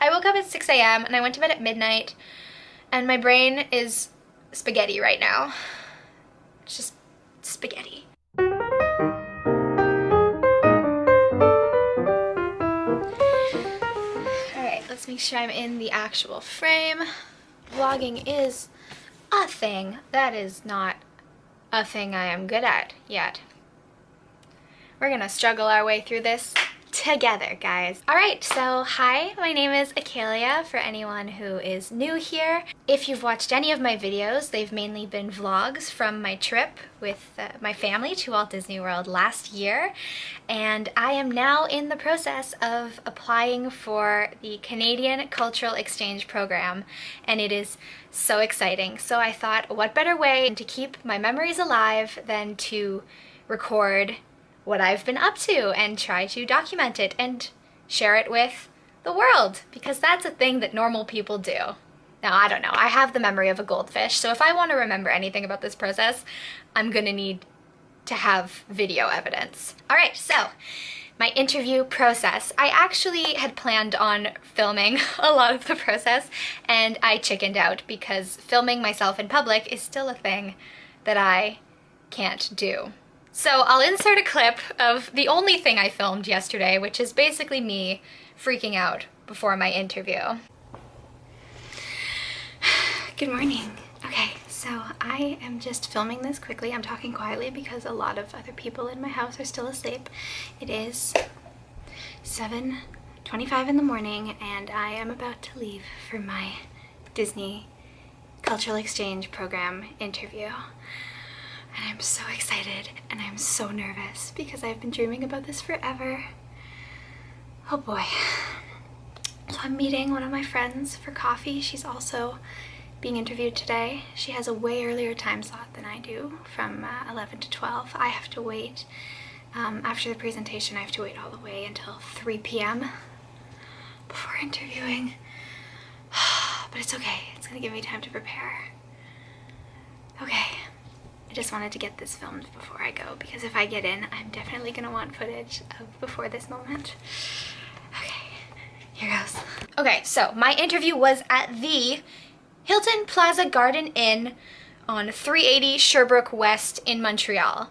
I woke up at 6 a.m. and I went to bed at midnight, and my brain is spaghetti right now. It's just spaghetti. Alright, let's make sure I'm in the actual frame. Vlogging is a thing. That is not a thing I am good at yet. We're gonna struggle our way through this together, guys. Alright, so hi, my name is Acalia, for anyone who is new here. If you've watched any of my videos, they've mainly been vlogs from my trip with my family to Walt Disney World last year, and I am now in the process of applying for the Canadian Cultural Exchange Program, and it is so exciting. So I thought, what better way to keep my memories alive than to record what I've been up to and try to document it and share it with the world, because that's a thing that normal people do. Now, I don't know, I have the memory of a goldfish, so if I want to remember anything about this process, I'm gonna need to have video evidence. Alright, so my interview process. I actually had planned on filming a lot of the process, and I chickened out because filming myself in public is still a thing that I can't do. So I'll insert a clip of the only thing I filmed yesterday, which is basically me freaking out before my interview. Good morning. Okay, so I am just filming this quickly. I'm talking quietly because a lot of other people in my house are still asleep. It is 7:25 in the morning and I am about to leave for my Disney Cultural Exchange Program interview. And I'm so excited and I'm so nervous because I've been dreaming about this forever. Oh boy. So I'm meeting one of my friends for coffee. She's also being interviewed today. She has a way earlier time slot than I do, from 11 to 12. I have to wait, after the presentation, I have to wait all the way until 3 p.m. before interviewing. But it's okay, it's gonna give me time to prepare. Okay. I just wanted to get this filmed before I go, because if I get in, I'm definitely gonna want footage of before this moment. Okay, here goes. Okay, so my interview was at the Hilton Plaza Garden Inn on 380 Sherbrooke West in Montreal.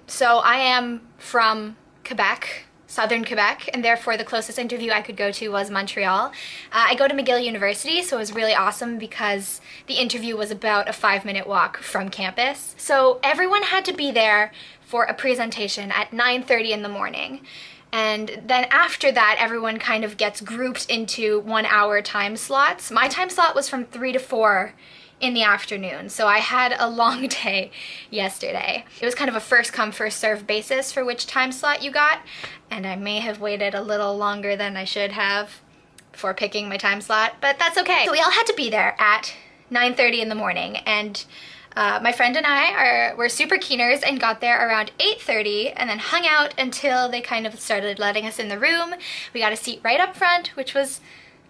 So I am from Quebec, southern Quebec, and therefore the closest interview I could go to was Montreal. I go to McGill University, so it was really awesome because the interview was about a 5-minute walk from campus. So everyone had to be there for a presentation at 9:30 in the morning. And then after that, everyone kind of gets grouped into 1-hour time slots. My time slot was from 3 to 4 in the afternoon, so I had a long day yesterday. It was kind of a first come first serve basis for which time slot you got, and I may have waited a little longer than I should have before picking my time slot, but that's okay. So we all had to be there at 9:30 in the morning, and my friend and I were super keeners and got there around 8:30 and then hung out until they kind of started letting us in the room. We got a seat right up front, which was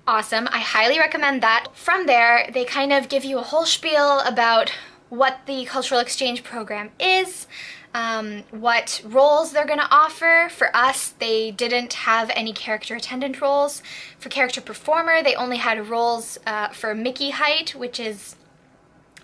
awesome. I highly recommend that. From there, they kind of give you a whole spiel about what the cultural exchange program is, what roles they're gonna offer. For us, they didn't have any character attendant roles. For character performer, they only had roles for Mickey height, which is,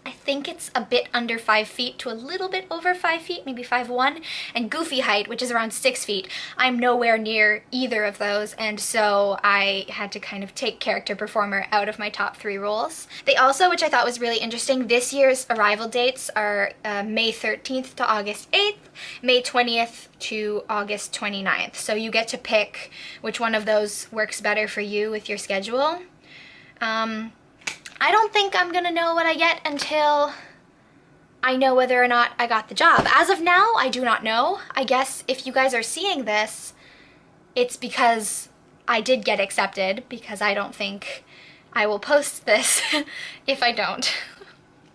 I think it's a bit under 5 feet to a little bit over 5 feet, maybe 5'1", and Goofy height, which is around 6 feet. I'm nowhere near either of those, and so I had to kind of take character performer out of my top 3 roles. They also, which I thought was really interesting, this year's arrival dates are May 13th to August 8th, May 20th to August 29th. So you get to pick which one of those works better for you with your schedule. I don't think I'm gonna know what I get until I know whether or not I got the job. As of now, I do not know. I guess if you guys are seeing this, it's because I did get accepted, because I don't think I will post this if I don't.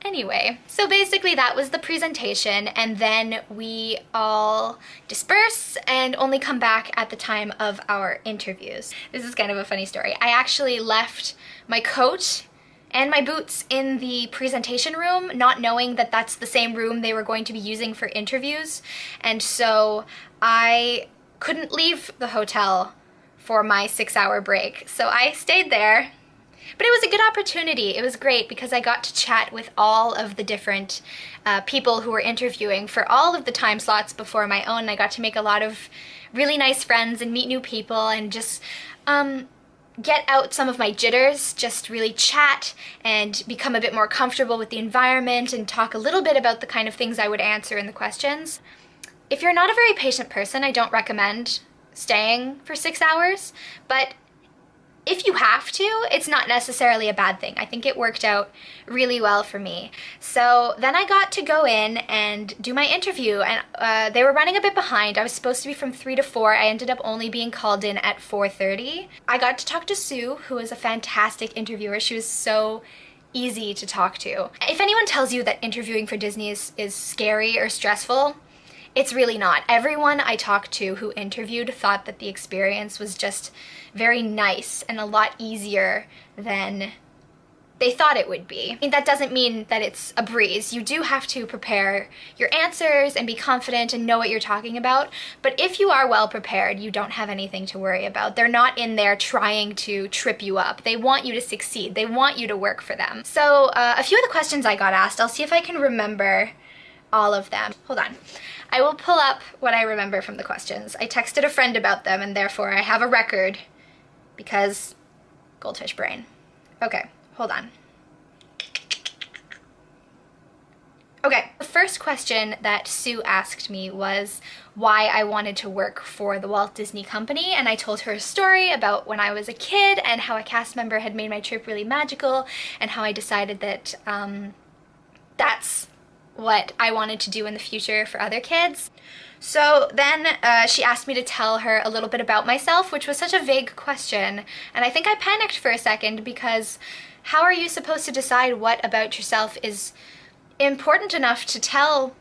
Anyway, so basically that was the presentation, and then we all disperse and only come back at the time of our interviews. This is kind of a funny story. I actually left my coat and my boots in the presentation room, not knowing that that's the same room they were going to be using for interviews. And so I couldn't leave the hotel for my 6-hour break. So I stayed there. But it was a good opportunity. It was great because I got to chat with all of the different people who were interviewing for all of the time slots before my own. I got to make a lot of really nice friends and meet new people and just get out some of my jitters, just really chat and become a bit more comfortable with the environment and talk a little bit about the kind of things I would answer in the questions. If you're not a very patient person, I don't recommend staying for 6 hours, but if you have to, it's not necessarily a bad thing. I think it worked out really well for me. So then I got to go in and do my interview, and they were running a bit behind. I was supposed to be from 3 to 4. I ended up only being called in at 4:30. I got to talk to Sue, who was a fantastic interviewer. She was so easy to talk to. If anyone tells you that interviewing for Disney is scary or stressful, it's really not. Everyone I talked to who interviewed thought that the experience was just very nice and a lot easier than they thought it would be. I mean, that doesn't mean that it's a breeze. You do have to prepare your answers and be confident and know what you're talking about, but if you are well prepared, you don't have anything to worry about. They're not in there trying to trip you up. They want you to succeed. They want you to work for them. So a few of the questions I got asked, I'll see if I can remember all of them. Hold on. I will pull up what I remember from the questions. I texted a friend about them, and therefore I have a record because goldfish brain. Okay, hold on. Okay, the first question that Sue asked me was why I wanted to work for the Walt Disney Company, and I told her a story about when I was a kid and how a cast member had made my trip really magical and how I decided that that's what I wanted to do in the future for other kids. So then she asked me to tell her a little bit about myself, which was such a vague question, and I think I panicked for a second because how are you supposed to decide what about yourself is important enough to tell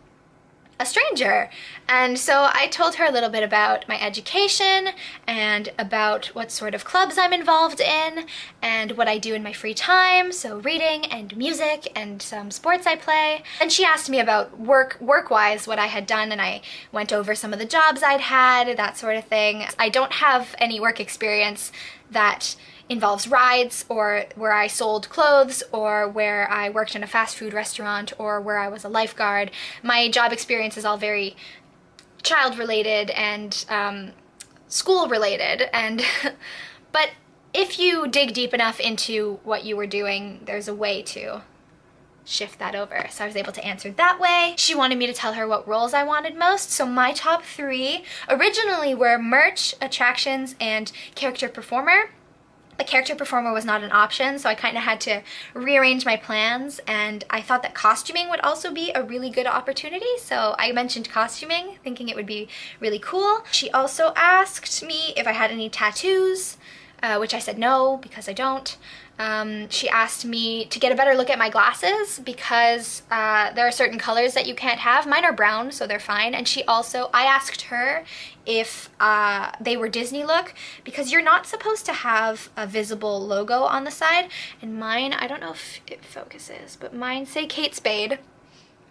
a stranger? And so I told her a little bit about my education and about what sort of clubs I'm involved in and what I do in my free time, so reading and music and some sports I play. And she asked me about work-wise what I had done, and I went over some of the jobs I'd had, that sort of thing. I don't have any work experience that involves rides or where I sold clothes or where I worked in a fast food restaurant or where I was a lifeguard. My job experience is all very child related and school related, and but if you dig deep enough into what you were doing, there's a way to shift that over. So I was able to answer that way. She wanted me to tell her what roles I wanted most. So my top 3 originally were merch, attractions, and character performer. The character performer was not an option, so I kind of had to rearrange my plans, and I thought that costuming would also be a really good opportunity, so I mentioned costuming, thinking it would be really cool. She also asked me if I had any tattoos, which I said no, because I don't. She asked me to get a better look at my glasses because there are certain colors that you can't have. Mine are brown, so they're fine. And I asked her if they were Disney look because you're not supposed to have a visible logo on the side. And mine, I don't know if it focuses, but mine say Kate Spade.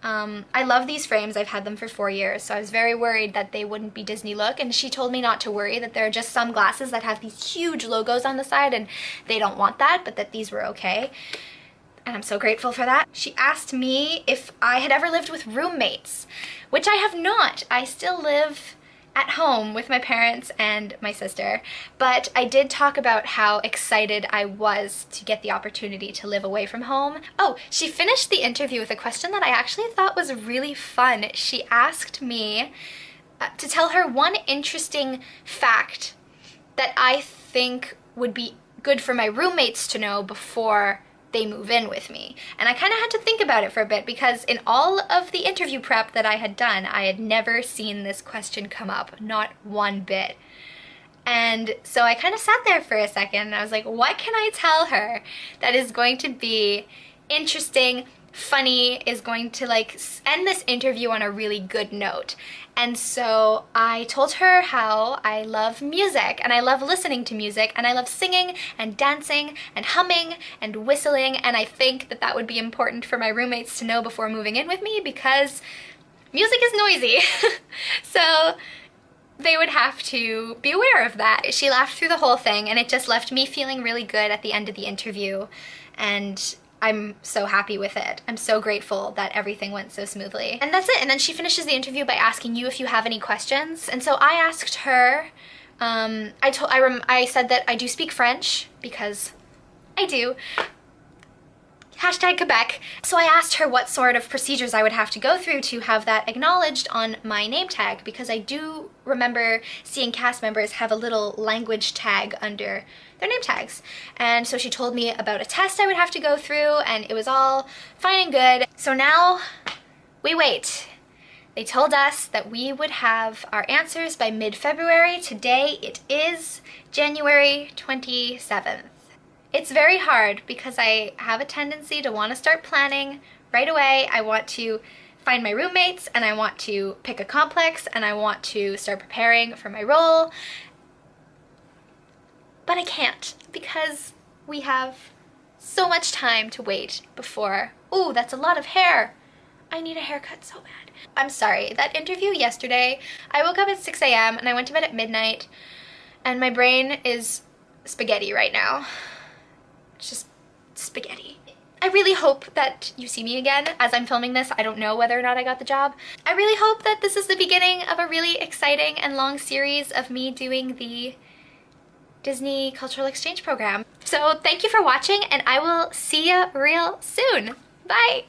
I love these frames. I've had them for 4 years, so I was very worried that they wouldn't be Disney look, and she told me not to worry, that there are just some glasses that have these huge logos on the side and they don't want that, but that these were okay. And I'm so grateful for that. She asked me if I had ever lived with roommates, which I have not. I still live at home with my parents and my sister, but I did talk about how excited I was to get the opportunity to live away from home. Oh, she finished the interview with a question that I actually thought was really fun. She asked me to tell her one interesting fact that I think would be good for my roommates to know before they move in with me. And I kind of had to think about it for a bit because in all of the interview prep that I had done, I had never seen this question come up, not one bit. And so I kind of sat there for a second and I was like, what can I tell her that is going to be interesting, funny, is going to like end this interview on a really good note? And so I told her how I love music and I love listening to music and I love singing and dancing and humming and whistling, and I think that that would be important for my roommates to know before moving in with me because music is noisy. So they would have to be aware of that. She laughed through the whole thing, and it just left me feeling really good at the end of the interview, and I'm so happy with it. I'm so grateful that everything went so smoothly. And that's it. And then she finishes the interview by asking you if you have any questions. And so I asked her, I said that I do speak French, because I do. Hashtag Quebec. So I asked her what sort of procedures I would have to go through to have that acknowledged on my name tag, because I do remember seeing cast members have a little language tag under their name tags. And so she told me about a test I would have to go through, and it was all fine and good. So now we wait. They told us that we would have our answers by mid-February. Today it is January 27th. It's very hard because I have a tendency to want to start planning right away. I want to find my roommates, and I want to pick a complex, and I want to start preparing for my role. But I can't, because we have so much time to wait before. Ooh, that's a lot of hair. I need a haircut so bad. I'm sorry, that interview yesterday, I woke up at 6 a.m. and I went to bed at midnight, and my brain is spaghetti right now. It's just spaghetti. I really hope that you see me again as I'm filming this. I don't know whether or not I got the job. I really hope that this is the beginning of a really exciting and long series of me doing the Disney Cultural Exchange Program. So thank you for watching, and I will see you real soon. Bye!